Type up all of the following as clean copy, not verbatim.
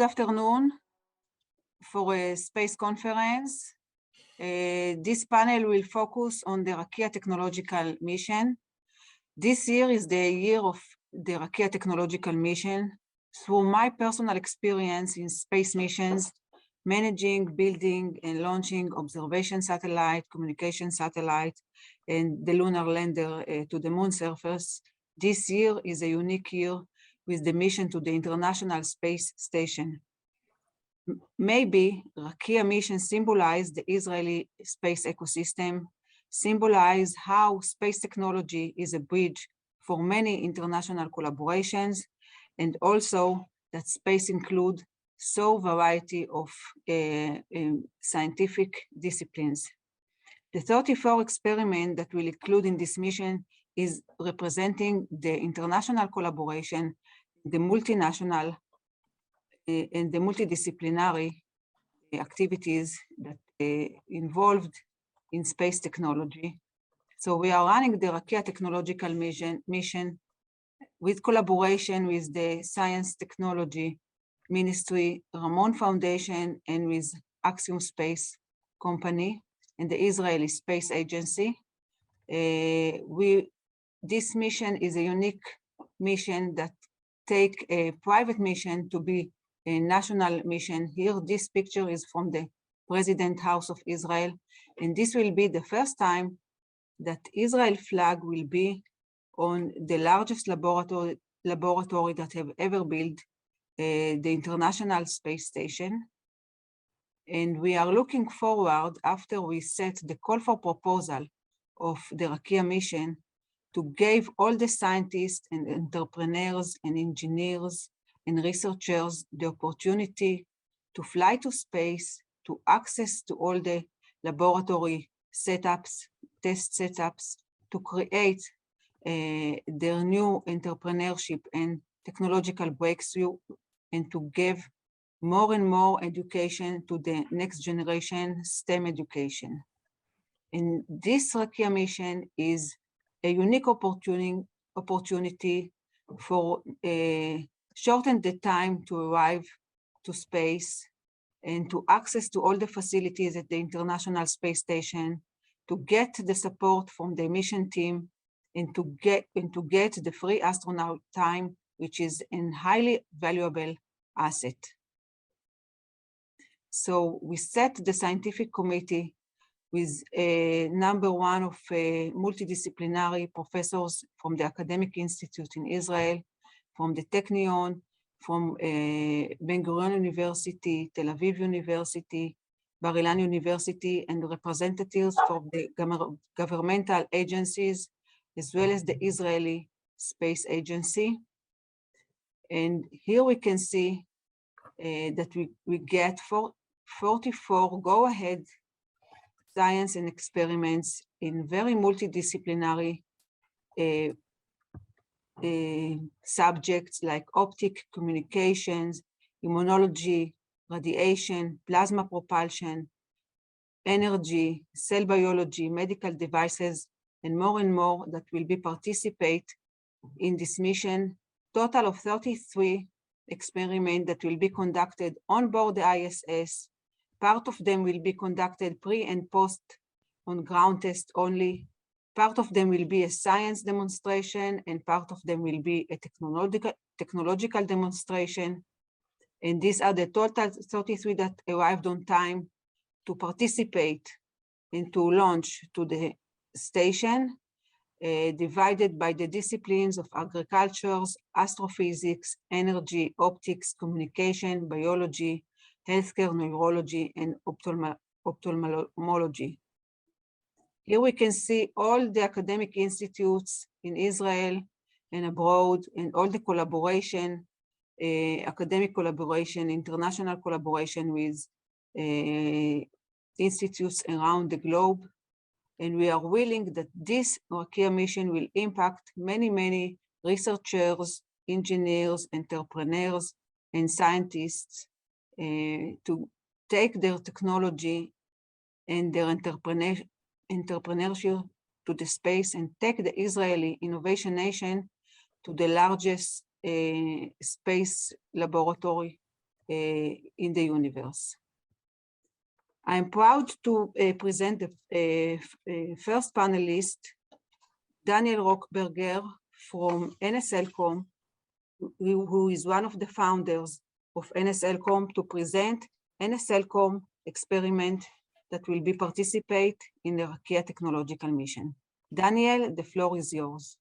afternoon for a space conference. This panel will focus on the Rakia technological mission. This year is the year of the Rakia technological mission. Through my personal experience in space missions, managing, building, and launching observation satellite, communication satellite, and the lunar lander to the moon surface, this year is a unique year with the mission to the International Space Station. Maybe Rakia mission symbolized the Israeli space ecosystem, symbolize how space technology is a bridge for many international collaborations, and also that space include so variety of scientific disciplines. The 34 experiment that will include in this mission is representing the international collaboration, the multinational and the multidisciplinary activities that involved in space technology. So we are running the Rakia technological mission with collaboration with the Science Technology Ministry, Ramon Foundation, and with Axiom Space Company and the Israeli Space Agency. This mission is a unique mission that take a private mission to be a national mission. Here, this picture is from the President House of Israel, and this will be the first time that Israel flag will be on the largest laboratory that have ever built, the International Space Station. And we are looking forward, after we set the call for proposal of the Rakia mission, to give all the scientists and entrepreneurs and engineers and researchers the opportunity to fly to space, to access to all the laboratory setups, test setups, to create their new entrepreneurship and technological breakthrough, and to give more and more education to the next generation STEM education. And this Rakia mission is a unique opportunity for shorten the time to arrive to space and to access to all the facilities at the International Space Station, to get the support from the mission team, and to get the free astronaut time, which is a highly valuable asset. So we set the scientific committee with number one of multidisciplinary professors from the Academic Institute in Israel, from the Technion, from Ben-Gurion University, Tel Aviv University, Bar-Ilan University, and representatives from the governmental agencies, as well as the Israeli Space Agency. And here we can see that we get 44 go-ahead science and experiments in very multidisciplinary subjects like optic communications, immunology, radiation, plasma propulsion, energy, cell biology, medical devices, and more that will be participate in this mission. Total of 33 experiments that will be conducted on board the ISS. Part of them will be conducted pre and post on ground test only. Part of them will be a science demonstration, and part of them will be a technological demonstration. And these are the total 33 that arrived on time to participate and to launch to the station, divided by the disciplines of agriculture, astrophysics, energy, optics, communication, biology, healthcare, neurology, and ophthalmology. Here we can see all the academic institutes in Israel and abroad, and all the collaboration, academic collaboration, international collaboration with institutes around the globe. And we are willing that this Rakia mission will impact many researchers, engineers, entrepreneurs, and scientists to take their technology and their entrepreneurship to the space, and take the Israeli Innovation Nation to the largest space laboratory in the universe. I'm proud to present the first panelist, Daniel Rockberger from NSLCom, who is one of the founders of NSLCom, to present NSLCom experiment that will be participate in the Rakia technological mission. Daniel, the floor is yours.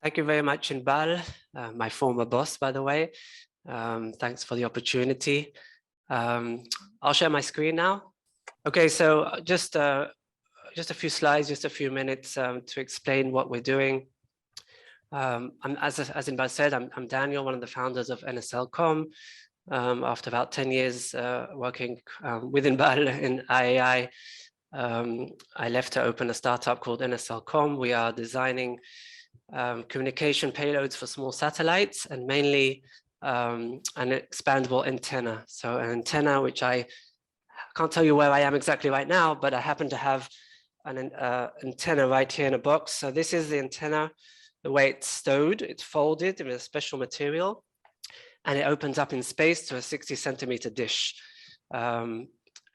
Thank you very much, Inbal, my former boss, by the way. Thanks for the opportunity. I'll share my screen now. Okay, so just a few slides, just a few minutes to explain what we're doing. As Inbal said, I'm Daniel, one of the founders of NSLCom. After about 10 years working with Inbal in IAI, I left to open a startup called NSLCom. We are designing communication payloads for small satellites, and mainly an expandable antenna. So an antenna, which I can't tell you where I am exactly right now, but I happen to have an antenna right here in a box. So this is the antenna, the way it's stowed. It's folded in a special material, and it opens up in space to a 60-centimeter dish. And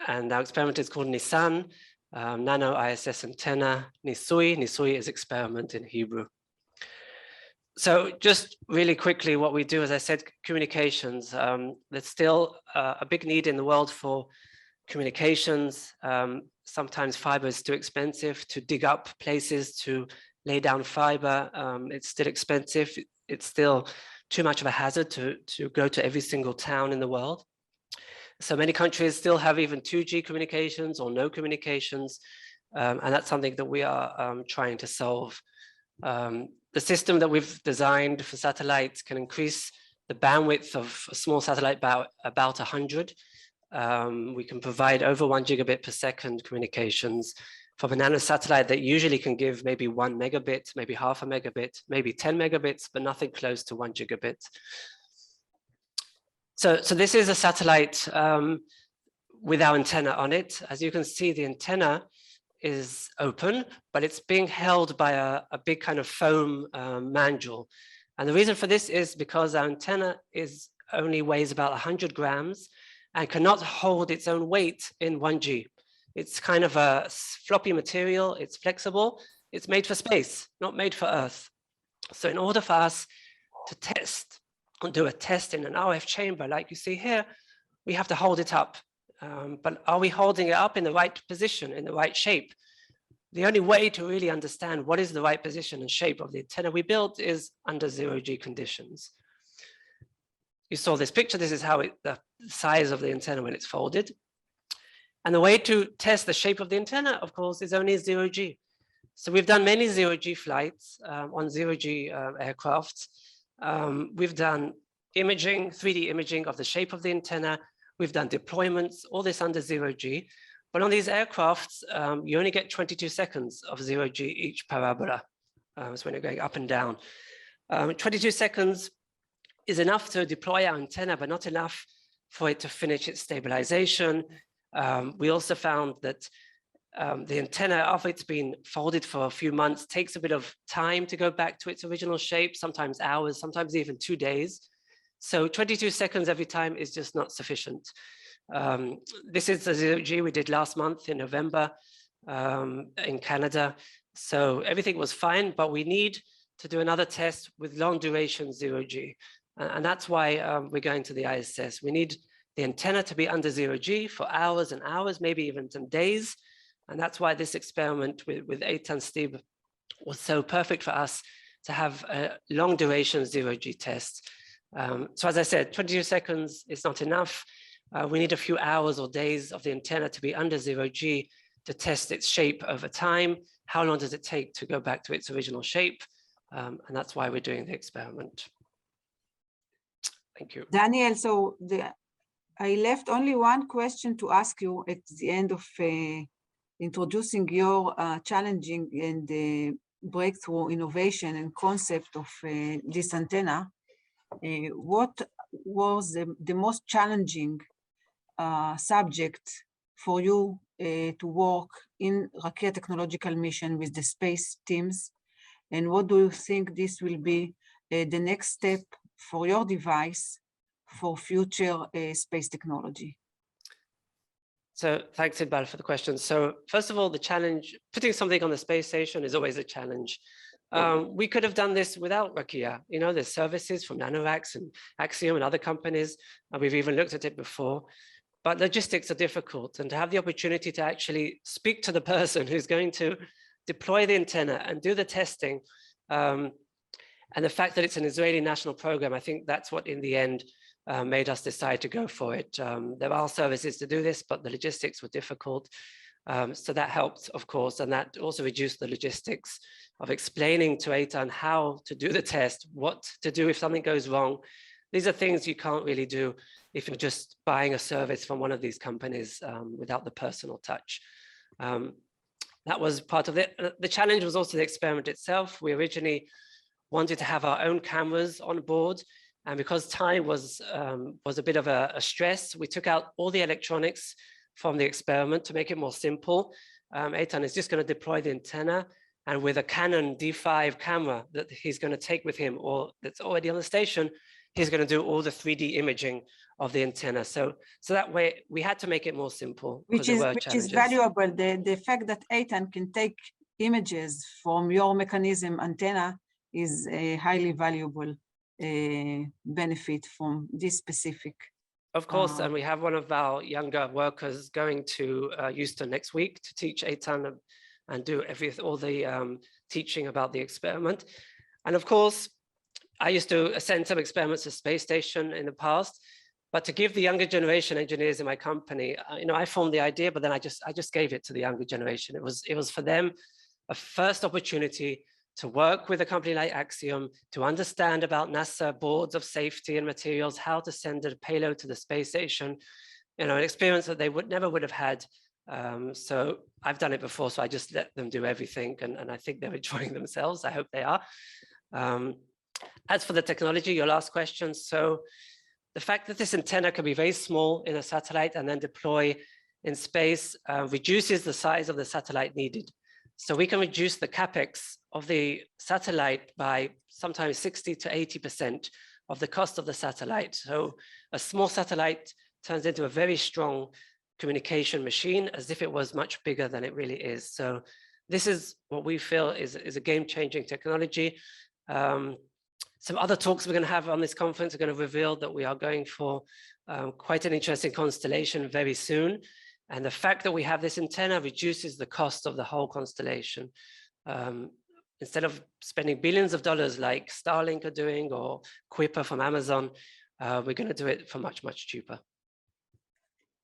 our experiment is called Nisan, Nano ISS Antenna Nisui. Nisui is experiment in Hebrew. So just really quickly, what we do, as I said, communications. There's still a big need in the world for communications. Sometimes fiber is too expensive to dig up places to lay down fiber. It's still expensive. It's still too much of a hazard to go to every single town in the world. So many countries still have even 2G communications or no communications. And that's something that we are trying to solve. The system that we've designed for satellites can increase the bandwidth of a small satellite by about 100. We can provide over 1 gigabit per second communications from a nano satellite that usually can give maybe 1 megabit, maybe half a megabit, maybe 10 megabits, but nothing close to 1 gigabit. So this is a satellite with our antenna on it. As you can see, the antenna is open, but it's being held by a big kind of foam mandrel. And the reason for this is because our antenna only weighs about 100 grams and cannot hold its own weight in 1G. It's kind of a floppy material, it's flexible, it's made for space, not made for Earth. So in order for us to test and do a test in an RF chamber like you see here, we have to hold it up. But are we holding it up in the right position, in the right shape? The only way to really understand what is the right position and shape of the antenna we built is under 0G conditions. You saw this picture. This is how the size of the antenna when it's folded. And the way to test the shape of the antenna, of course, is only 0G. So we've done many 0G flights on 0G aircraft. We've done imaging, 3D imaging of the shape of the antenna. We've done deployments, all this under 0G. But on these aircrafts, you only get 22 seconds of 0G each parabola. So when you're going up and down. 22 seconds is enough to deploy our antenna, but not enough for it to finish its stabilization. We also found that the antenna, after it's been folded for a few months, takes a bit of time to go back to its original shape, sometimes hours, sometimes even 2 days. So 22 seconds every time is just not sufficient. This is the 0G we did last month in November in Canada. So everything was fine, but we need to do another test with long duration 0G. And that's why we're going to the ISS. We need the antenna to be under 0G for hours and hours, maybe even some days. And that's why this experiment with Eitan Stib was so perfect for us to have a long duration 0G test. So as I said, 22 seconds is not enough. We need a few hours or days of the antenna to be under 0G to test its shape over time. How long does it take to go back to its original shape? And that's why we're doing the experiment. Thank you. Daniel, so I left only one question to ask you at the end of introducing your challenging and breakthrough innovation and concept of this antenna. What was the most challenging subject for you to work in Rakia technological mission with the space teams? And what do you think this will be the next step for your device for future space technology? So thanks, Idbal, for the question. So first of all, the challenge, putting something on the space station is always a challenge. We could have done this without Rakia. You know, there's services from Nanoracks and Axiom and other companies, and we've even looked at it before. But logistics are difficult, and to have the opportunity to actually speak to the person who's going to deploy the antenna and do the testing, and the fact that it's an Israeli national program, I think that's what in the end made us decide to go for it. There are services to do this, but the logistics were difficult. So that helped, of course, and that also reduced the logistics of explaining to Eitan how to do the test, what to do if something goes wrong. These are things you can't really do if you're just buying a service from one of these companies without the personal touch. That was part of it. The challenge was also the experiment itself. We originally wanted to have our own cameras on board, and because time was a bit of a stress, we took out all the electronics from the experiment to make it more simple. Eitan is just going to deploy the antenna, and with a Canon D5 camera that he's going to take with him or that's already on the station, he's going to do all the 3D imaging of the antenna. So that way we had to make it more simple. Which is valuable. The fact that Eitan can take images from your mechanism antenna is a highly valuable benefit from this specific. Of course, and we have one of our younger workers going to Houston next week to teach Eitan and do all the teaching about the experiment. And of course, I used to send some experiments to space station in the past, but to give the younger generation engineers in my company, I formed the idea, but then I just gave it to the younger generation. It was for them a first opportunity to work with a company like Axiom, to understand about NASA boards of safety and materials, how to send a payload to the space station, an experience that they never would have had. So I've done it before, so I just let them do everything, and I think they're enjoying themselves. I hope they are. As for the technology, your last question, so the fact that this antenna can be very small in a satellite and then deploy in space reduces the size of the satellite needed. So we can reduce the capex of the satellite by sometimes 60 to 80% of the cost of the satellite. So a small satellite turns into a very strong communication machine as if it was much bigger than it really is. So this is what we feel is a game-changing technology. Some other talks we're going to have on this conference are going to reveal that we are going for quite an interesting constellation very soon. And the fact that we have this antenna reduces the cost of the whole constellation. Instead of spending billions of dollars like Starlink are doing or Kuiper from Amazon, we're going to do it for much, much cheaper.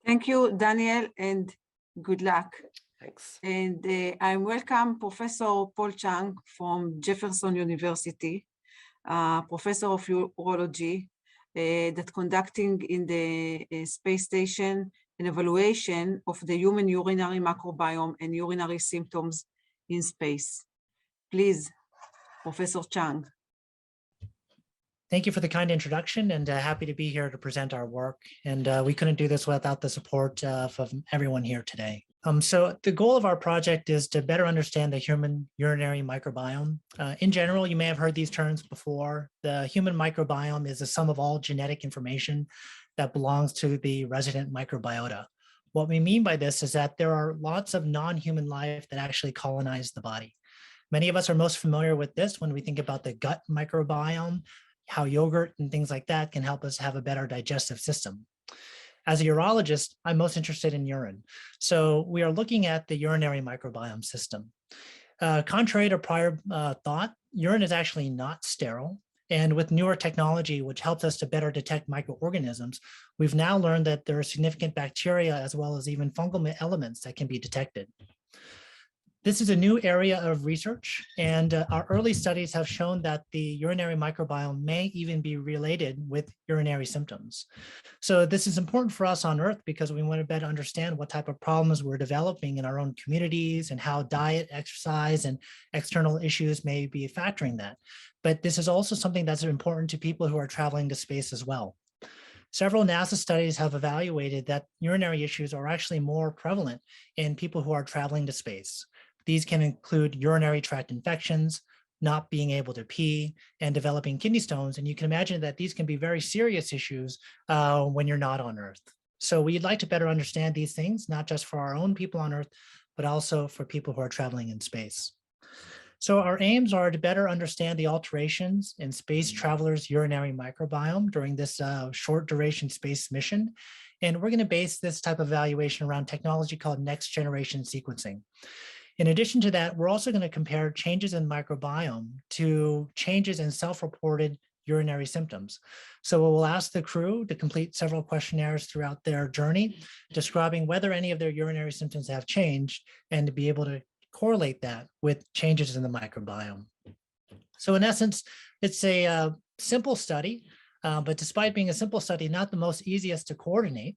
Thank you, Daniel, and good luck. Thanks. And I welcome Professor Paul Chang from Jefferson University, professor of urology, that conducting in the space station an evaluation of the human urinary microbiome and urinary symptoms in space. Please, Professor Chang. Thank you for the kind introduction, and happy to be here to present our work. And we couldn't do this without the support from everyone here today. So the goal of our project is to better understand the human urinary microbiome. In general, you may have heard these terms before. The human microbiome is the sum of all genetic information that belongs to the resident microbiota. What we mean by this is that there are lots of non-human life that actually colonize the body. Many of us are most familiar with this when we think about the gut microbiome, how yogurt and things like that can help us have a better digestive system. As a urologist, I'm most interested in urine. So we are looking at the urinary microbiome system. Contrary to prior thought, urine is actually not sterile. And with newer technology, which helps us to better detect microorganisms, we've now learned that there are significant bacteria as well as even fungal elements that can be detected. This is a new area of research, and our early studies have shown that the urinary microbiome may even be related with urinary symptoms. So this is important for us on Earth because we want to better understand what type of problems we're developing in our own communities and how diet, exercise, and external issues may be factoring that. But this is also something that's important to people who are traveling to space as well. Several NASA studies have evaluated that urinary issues are actually more prevalent in people who are traveling to space. These can include urinary tract infections, not being able to pee, and developing kidney stones. And you can imagine that these can be very serious issues when you're not on Earth. So we'd like to better understand these things, not just for our own people on Earth, but also for people who are traveling in space. So our aims are to better understand the alterations in space travelers' urinary microbiome during this short duration space mission. And we're going to base this type of evaluation around technology called next generation sequencing. In addition to that, we're also going to compare changes in microbiome to changes in self-reported urinary symptoms. So we'll ask the crew to complete several questionnaires throughout their journey, describing whether any of their urinary symptoms have changed, and to be able to correlate that with changes in the microbiome. So in essence, it's a simple study, but despite being a simple study, not the most easiest to coordinate.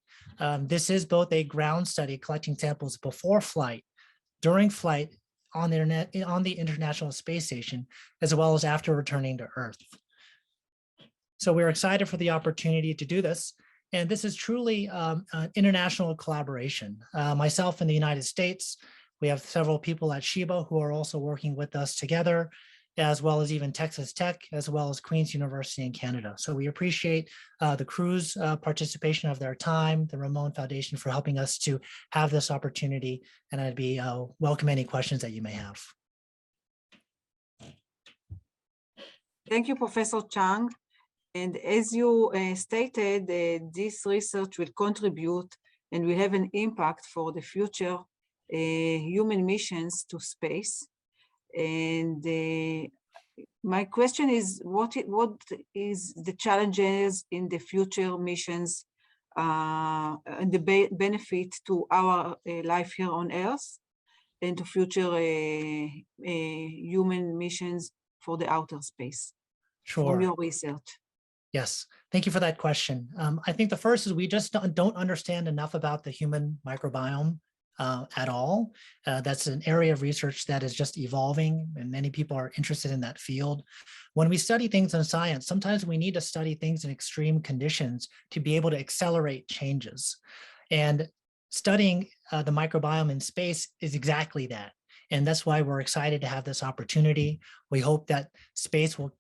This is both a ground study collecting samples before flight, during flight on the International Space Station, as well as after returning to Earth. So we're excited for the opportunity to do this. And this is truly an international collaboration. Myself in the United States, we have several people at Sheba who are also working with us together, as well as even Texas Tech, as well as Queen's University in Canada. So we appreciate the crew's participation of their time, the Ramon Foundation for helping us to have this opportunity, and I'd be welcome any questions that you may have. Thank you, Professor Chang. And as you stated, this research will contribute and will have an impact for the future human missions to space. And my question is, what is the challenges in the future missions and the benefit to our life here on Earth and to future human missions for the outer space? Sure. From your research. Yes, thank you for that question. I think the first is we just don't understand enough about the human microbiome at all. That's an area of research that is just evolving, and many people are interested in that field. When we study things in science, sometimes we need to study things in extreme conditions to be able to accelerate changes. And studying the microbiome in space is exactly that. And that's why we're excited to have this opportunity. We hope that space will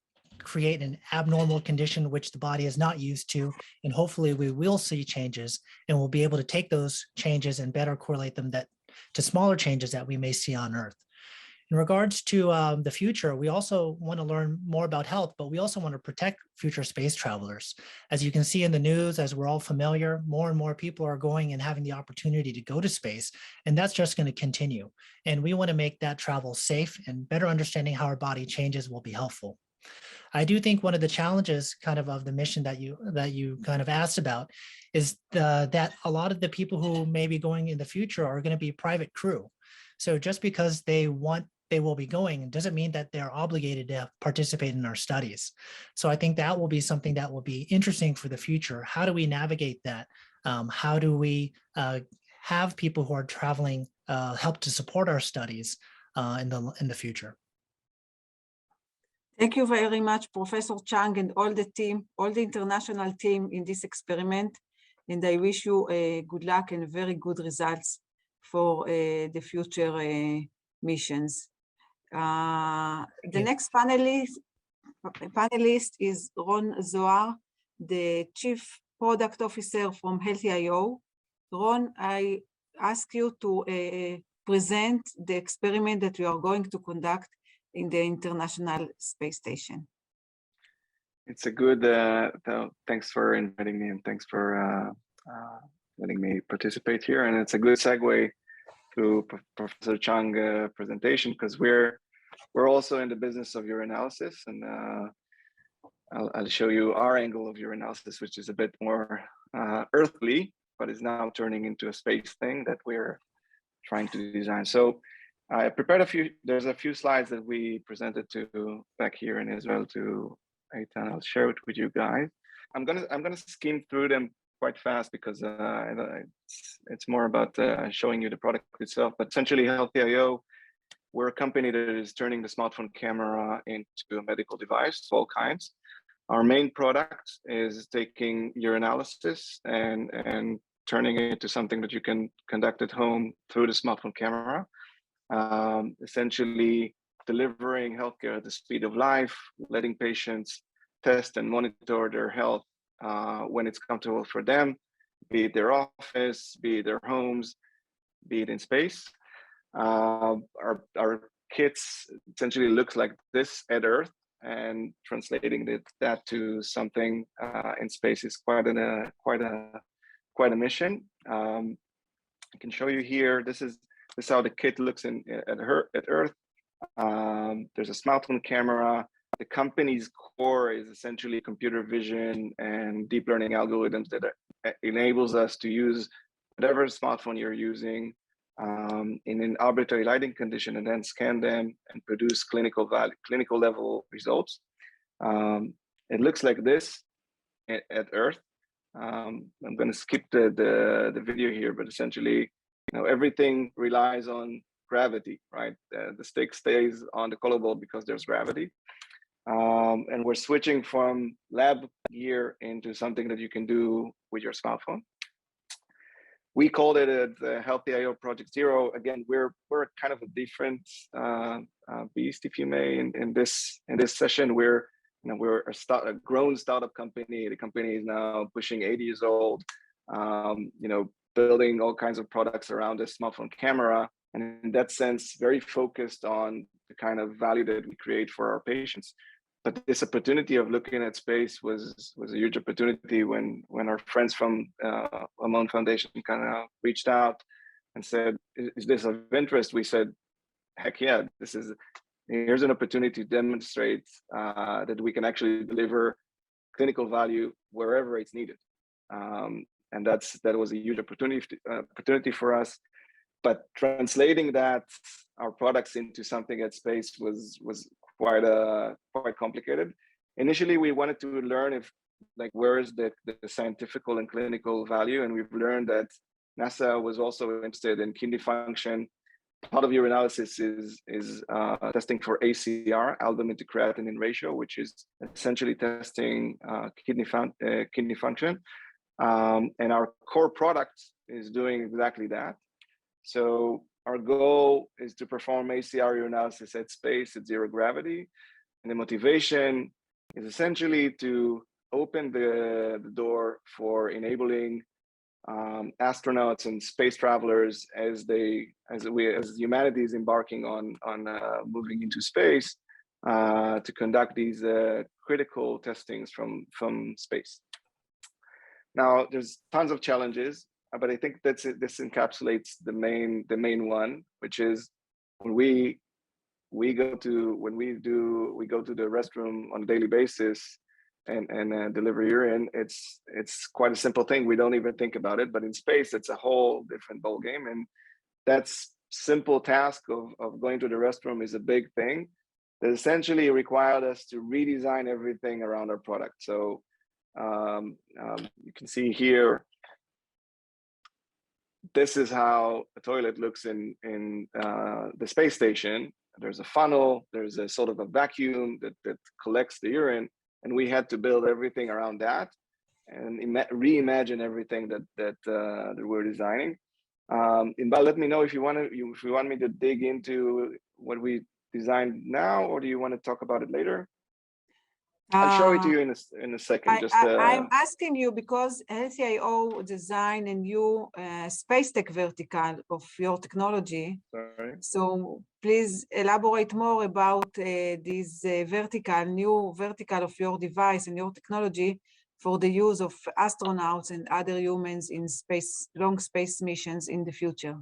create an abnormal condition which the body is not used to, and hopefully we will see changes, and we'll be able to take those changes and better correlate them to smaller changes that we may see on Earth. In regards to the future, we also want to learn more about health, but we also want to protect future space travelers. As you can see in the news, as we're all familiar, more and more people are going and having the opportunity to go to space, and that's just going to continue. And we want to make that travel safe, and better understanding how our body changes will be helpful. I do think one of the challenges of the mission that you kind of asked about is that a lot of the people who may be going in the future are going to be private crew. So just because they will be going doesn't mean that they're obligated to participate in our studies. So I think that will be something that will be interesting for the future. How do we navigate that? How do we have people who are traveling help to support our studies in the future? Thank you very much, Professor Chang, and all the team, all the international team in this experiment. And I wish you good luck and very good results for the future missions. The next panelist is Ron Zohar, the Chief Product Officer from Healthy.io. Ron, I ask you to present the experiment that we are going to conduct in the International Space Station. It's a good, thanks for inviting me, and thanks for letting me participate here. And it's a good segue to Professor Chang's presentation, because we're also in the business of urinalysis, and I'll show you our angle of urinalysis, which is a bit more earthly, but is now turning into a space thing that we're trying to design. So I prepared there's a few slides that we presented to back here in Israel to Eitan. I'll share it with you guys. I'm gonna skim through them quite fast because it's more about showing you the product itself. But essentially, Healthy.io, we're a company that is turning the smartphone camera into a medical device of all kinds. Our main product is taking urinalysis and turning it into something that you can conduct at home through the smartphone camera. Essentially, delivering healthcare at the speed of life, letting patients test and monitor their health when it's comfortable for them, be it their office, be it their homes, be it in space. Our kits essentially looks like this at Earth, and translating that to something in space is quite a mission. I can show you here. This is how the kit looks at Earth. There's a smartphone camera. The company's core is essentially computer vision and deep learning algorithms that enables us to use whatever smartphone you're using in an arbitrary lighting condition, and then scan them and produce clinical level results. It looks like this at Earth. I'm going to skip the video here, but essentially, everything relies on gravity, right? The stick stays on the color board because there's gravity. And we're switching from lab gear into something that you can do with your smartphone. We called it the Healthy IO Project Zero. Again, we're kind of a different beast, if you may. In this session, we're a grown startup company. The company is now pushing 80 years old. Building all kinds of products around this smartphone camera, and in that sense, very focused on the kind of value that we create for our patients. But this opportunity of looking at space was a huge opportunity when our friends from Amon Foundation kind of reached out and said, "Is this of interest?" We said, "Heck yeah! Here's an opportunity to demonstrate that we can actually deliver clinical value wherever it's needed." And that was a huge opportunity for us. But translating our products into something at space was quite complicated. Initially, we wanted to learn where is the scientific and clinical value, and we've learned that NASA was also interested in kidney function. Part of your analysis is testing for ACR, albumin to creatinine ratio, which is essentially testing kidney function. And our core product is doing exactly that. So our goal is to perform ACR urinalysis at space at zero gravity. And the motivation is essentially to open the door for enabling astronauts and space travelers as humanity is embarking on moving into space to conduct these critical testings from space. Now, there's tons of challenges, but I think this encapsulates the main one, which is when we go to the restroom on a daily basis and deliver urine. It's quite a simple thing. We don't even think about it, but in space, it's a whole different ballgame. And that's simple task of going to the restroom is a big thing that essentially required us to redesign everything around our product. So you can see here, this is how a toilet looks in the space station. There's a funnel, there's a sort of a vacuum that collects the urine, and we had to build everything around that and reimagine everything that we're designing. Inbal, let me know if you want me to dig into what we designed now, or do you want to talk about it later? I'll show it to you in a second. I'm asking you because LCIO designed a new space tech vertical of your technology. Sorry. So please elaborate more about this new vertical of your device and your technology for the use of astronauts and other humans in long space missions in the future.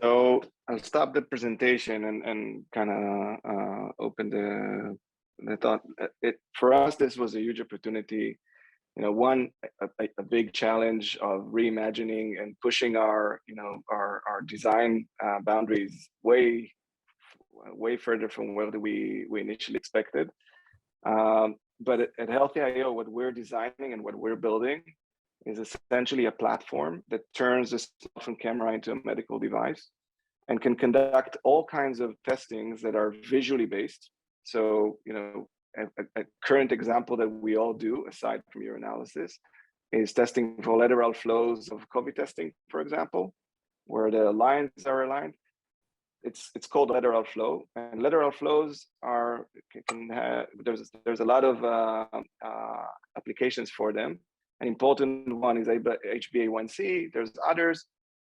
So I'll stop the presentation and kind of open the thought. For us, this was a huge opportunity. A big challenge of reimagining and pushing our design boundaries way further from where we initially expected. But at Healthy IO, what we're designing and what we're building is essentially a platform that turns the smartphone camera into a medical device and can conduct all kinds of testings that are visually based. So, a current example that we all do, aside from urinalysis, is testing for lateral flows of COVID testing, for example, where the lines are aligned. it's called lateral flow, and lateral flows are there's a lot of applications for them. An important one is HbA1c. There's others,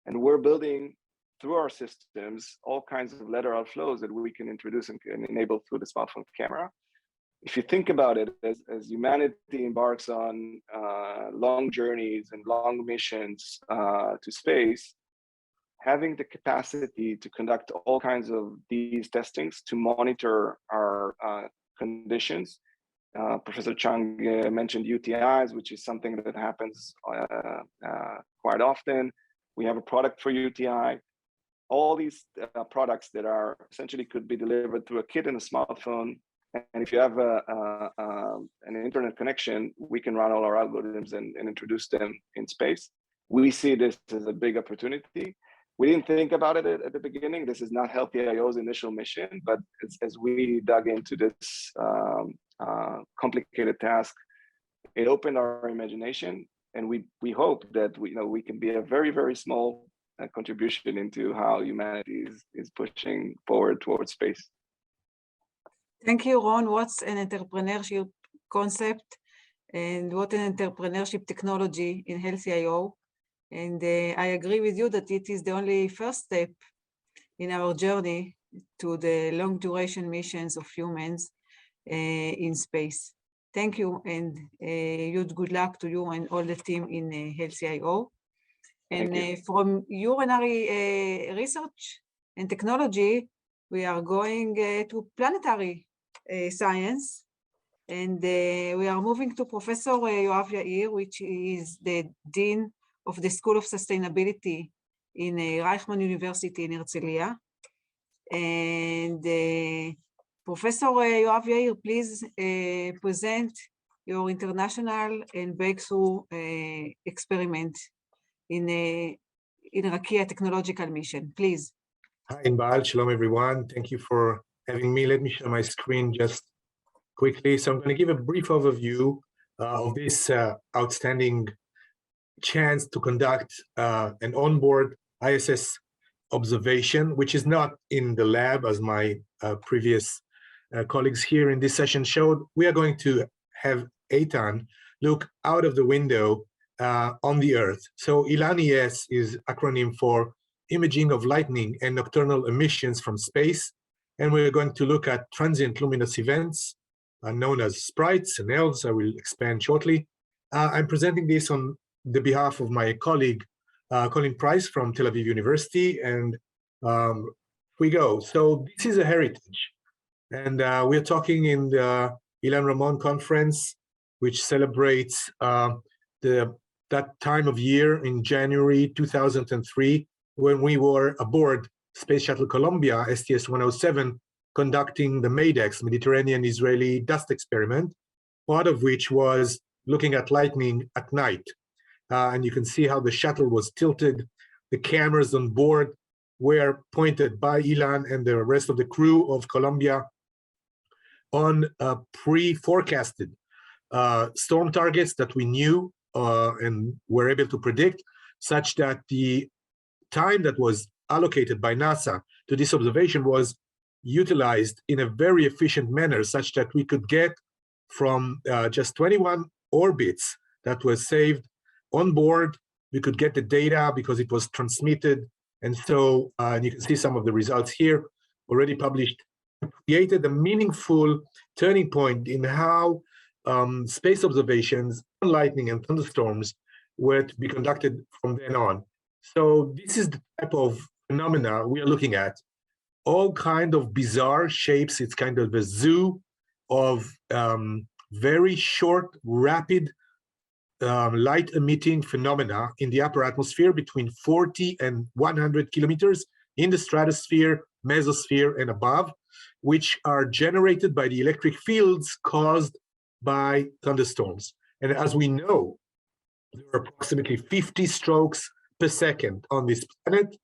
and we're building through our systems all kinds of lateral flows that we can introduce and enable through the smartphone camera. If you think about it, as humanity embarks on long journeys and long missions to space, having the capacity to conduct all kinds of these testings to monitor our conditions. Professor Chang mentioned UTIs, which is something that happens quite often. We have a product for UTI. All these products that are essentially could be delivered through a kit in a smartphone. And if you have an internet connection, we can run all our algorithms and introduce them in space. We see this as a big opportunity. We didn't think about it at the beginning. This is not Healthy.io's initial mission, but as we dug into this complicated task, it opened our imagination, and we hope that we can be a very, very small contribution into how humanity is pushing forward towards space. Thank you, Ron. What's an entrepreneurship concept and what an entrepreneurship technology in Healthy.io? And I agree with you that it is the only first step in our journey to the long duration missions of humans in space. Thank you, and good luck to you and all the team in Healthy.io. And from urinary research and technology, we are going to planetary science. And we are moving to Professor Yoav Yair, which is the Dean of the School of Sustainability in Reichman University in Herzliya. And Professor Yoav Yair, please present your international and breakthrough experiment in Rakia Technological Mission, please. Hi, Inbal. Shalom, everyone. Thank you for having me. Let me share my screen just quickly. So I'm going to give a brief overview of this outstanding chance to conduct an onboard ISS observation, which is not in the lab, as my previous colleagues here in this session showed. We are going to have Eitan look out of the window on the Earth. So ILAN-ES is acronym for Imaging of Lightning and Nocturnal Emissions from Space. And we're going to look at transient luminous events known as sprites and elves. I will expand shortly. I'm presenting this on the behalf of my colleague, Colin Price from Tel Aviv University, and we go. So this is a heritage. And we're talking in the Ilan Ramon conference, which celebrates that time of year in January 2003, when we were aboard Space Shuttle Columbia, STS-107, conducting the MADEX, Mediterranean-Israeli Dust Experiment, part of which was looking at lightning at night. And you can see how the shuttle was tilted. The cameras on board were pointed by Ilan and the rest of the crew of Columbia on pre-forecasted storm targets that we knew and were able to predict, such that the time that was allocated by NASA to this observation was utilized in a very efficient manner, such that we could get from just 21 orbits that was saved on board. We could get the data because it was transmitted. And so you can see some of the results here already published, created a meaningful turning point in how space observations on lightning and thunderstorms were to be conducted from then on. So this is the type of phenomena we are looking at. All kind of bizarre shapes. It's kind of a zoo of very short, rapid light-emitting phenomena in the upper atmosphere between 40 and 100 kilometers in the stratosphere, mesosphere, and above, which are generated by the electric fields caused by thunderstorms. And as we know, there are approximately 50 strokes per second on this planet,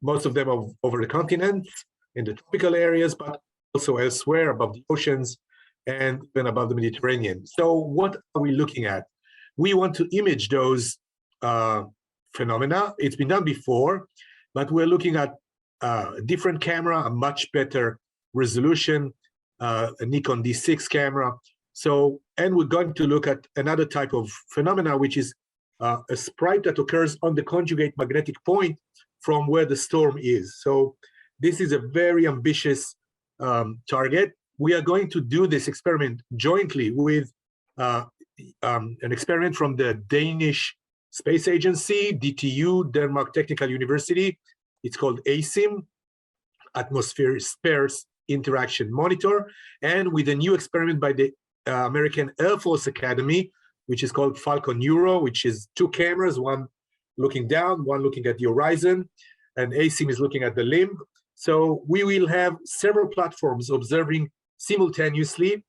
most of them over the continents, in the tropical areas, but also elsewhere above the oceans and even above the Mediterranean. So what are we looking at? We want to image those phenomena. It's been done before, but we're looking at different camera, a much better resolution, a Nikon D6 camera. So, and we're going to look at another type of phenomena, which is a sprite that occurs on the conjugate magnetic point from where the storm is. So this is a very ambitious target. We are going to do this experiment jointly with an experiment from the Danish Space Agency, DTU, Denmark Technical University. It's called ASIM, Atmosphere Sparse Interaction Monitor, and with a new experiment by the American Air Force Academy, which is called Falcon Neuro, which is 2 cameras, one looking down, one looking at the horizon, and ASIM is looking at the limb. So we will have several platforms observing simultaneously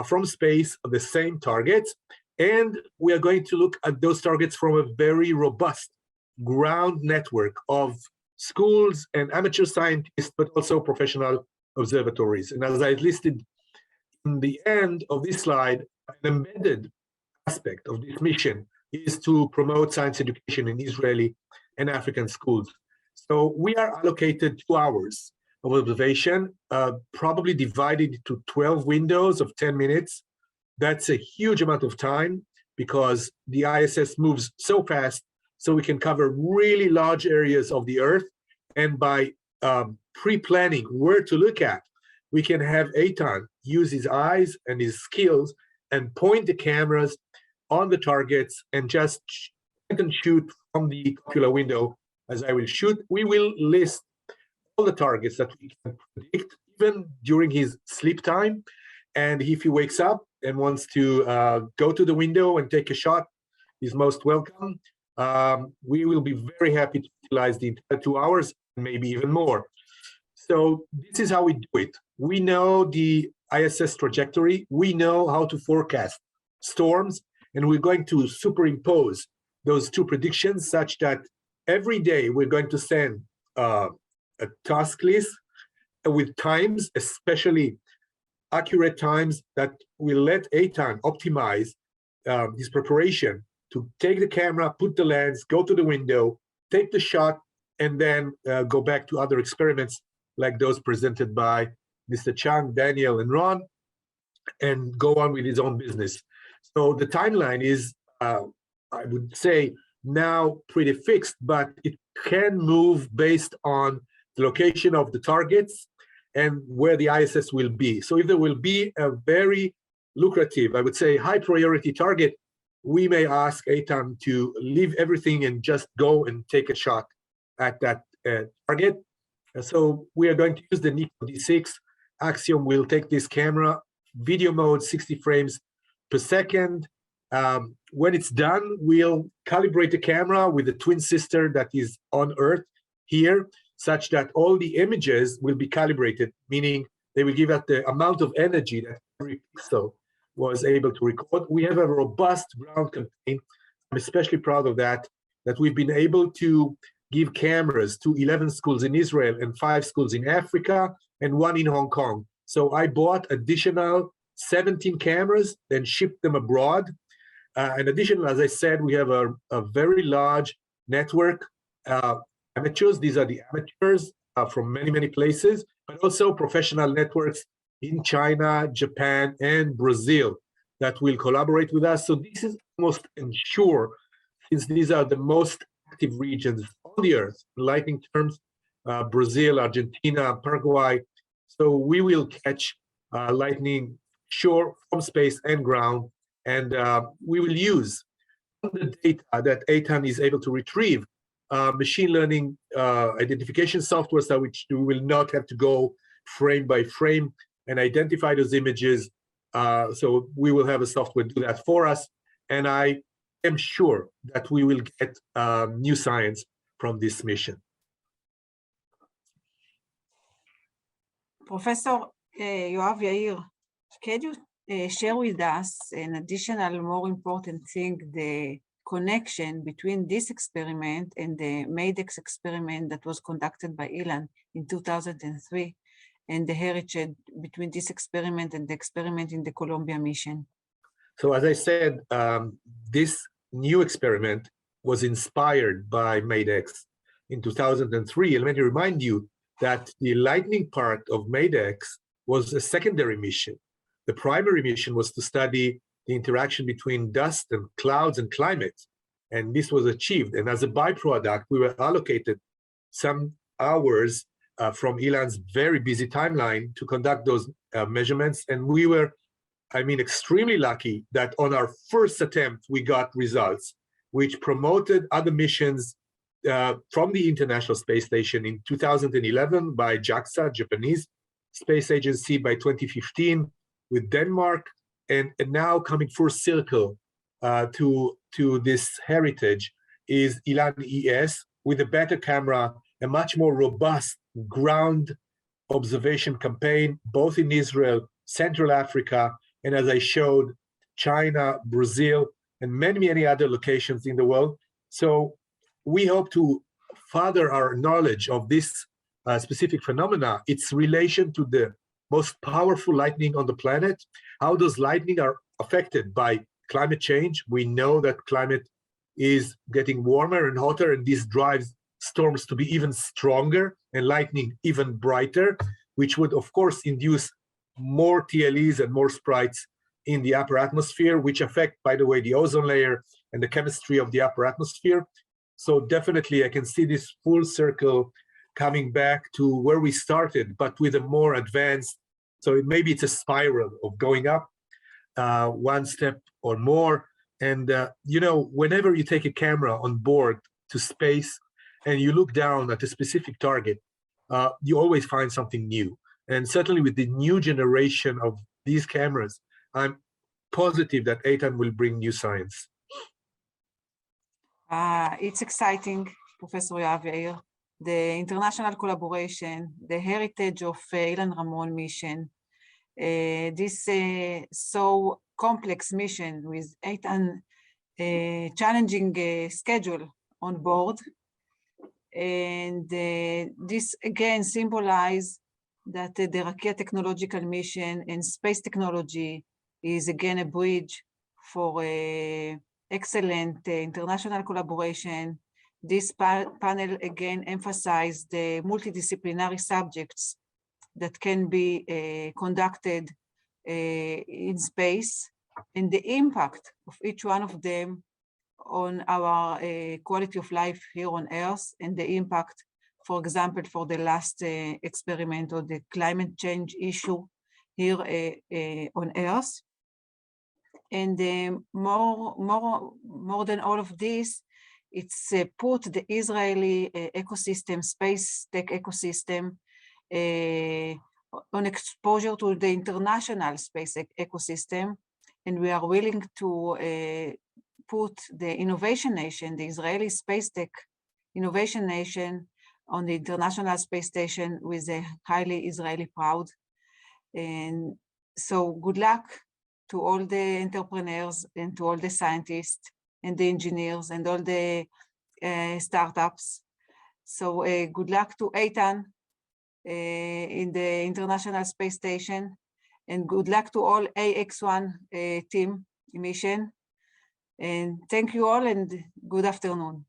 from space the same targets, and we are going to look at those targets from a very robust ground network of schools and amateur scientists, but also professional observatories. And as I listed in the end of this slide, an embedded aspect of this mission is to promote science education in Israeli and African schools. So we are allocated 2 hours of observation, probably divided into 12 windows of 10 minutes. That's a huge amount of time because the ISS moves so fast, so we can cover really large areas of the Earth. And by pre-planning where to look at, we can have Eitan use his eyes and his skills and point the cameras on the targets and just shoot from the ocular window as I will shoot. We will list all the targets that we can predict, even during his sleep time. And if he wakes up and wants to go to the window and take a shot, he's most welcome. We will be very happy to utilize the entire 2 hours, maybe even more. So this is how we do it. We know the ISS trajectory. We know how to forecast storms, and we're going to superimpose those 2 predictions such that every day we're going to send a task list with times, especially accurate times, that will let Eitan optimize his preparation to take the camera, put the lens, go to the window, take the shot, and then go back to other experiments like those presented by Mr. Chang, Daniel, and Ron, and go on with his own business. So the timeline is, I would say, now pretty fixed, but it can move based on the location of the targets and where the ISS will be. So if there will be a very lucrative, I would say high priority target, we may ask Eitan to leave everything and just go and take a shot at that target. So we are going to use the Nikon D6. Axiom will take this camera, video mode, 60 frames per second. When it's done, we'll calibrate the camera with the twin sister that is on Earth here, such that all the images will be calibrated, meaning they will give us the amount of energy that every pixel was able to record. We have a robust ground campaign. I'm especially proud of that we've been able to give cameras to 11 schools in Israel and 5 schools in Africa and 1 in Hong Kong. So I bought additional 17 cameras, then shipped them abroad. In addition, as I said, we have a very large network. Amateurs, these are the amateurs from many, many places, but also professional networks in China, Japan, and Brazil that will collaborate with us. So this is almost ensure, since these are the most active regions on the Earth, in lightning terms, Brazil, Argentina, Paraguay. So we will catch lightning sure from space and ground, and we will use the data that Eitan is able to retrieve, machine learning identification software, so which we will not have to go frame by frame and identify those images. So we will have a software do that for us, and I am sure that we will get new science from this mission. Professor Yoav Yair, can you share with us an additional, more important thing, the connection between this experiment and the MADEX experiment that was conducted by Ilan in 2003, and the heritage between this experiment and the experiment in the Columbia mission? So as I said, this new experiment was inspired by MADEX in 2003. And let me remind you that the lightning part of MADEX was a secondary mission. The primary mission was to study the interaction between dust and clouds and climate. And this was achieved. And as a byproduct, we were allocated some hours from Ilan's very busy timeline to conduct those measurements. And we were, extremely lucky that on our first attempt, we got results, which promoted other missions from the International Space Station in 2011 by JAXA, Japanese Space Agency, by 2015 with Denmark, and now coming full circle to this heritage is Ilan ES with a better camera, a much more robust ground observation campaign, both in Israel, Central Africa, and as I showed, China, Brazil, and many, many other locations in the world. So we hope to further our knowledge of this specific phenomena, its relation to the most powerful lightning on the planet, how those lightning are affected by climate change. We know that climate is getting warmer and hotter, and this drives storms to be even stronger and lightning even brighter, which would, of course, induce more TLEs and more sprites in the upper atmosphere, which affect, by the way, the ozone layer and the chemistry of the upper atmosphere. So definitely I can see this full circle coming back to where we started, but with a more advanced, so maybe it's a spiral of going up one step or more. And, whenever you take a camera on board to space and you look down at a specific target, you always find something new. And certainly with the new generation of these cameras, I'm positive that Eitan will bring new science. It's exciting, Professor Yair. The international collaboration, the heritage of Ilan Ramon mission, this so complex mission with Eitan challenging schedule on board. And this again symbolizes that the Rakia technological mission and space technology is again a bridge for excellent international collaboration. This panel again emphasized the multidisciplinary subjects that can be conducted in space and the impact of each one of them on our quality of life here on Earth, and the impact, for example, for the last experiment or the climate change issue here on Earth. And more than all of this, it's put the Israeli ecosystem, space tech ecosystem, on exposure to the international space ecosystem. And we are willing to put the Innovation Nation, the Israeli Space Tech Innovation Nation, on the International Space Station with a highly Israeli proud. And so good luck to all the entrepreneurs and to all the scientists and the engineers and all the startups. So good luck to Eitan in the International Space Station, and good luck to all AX1 team mission. And thank you all, and good afternoon.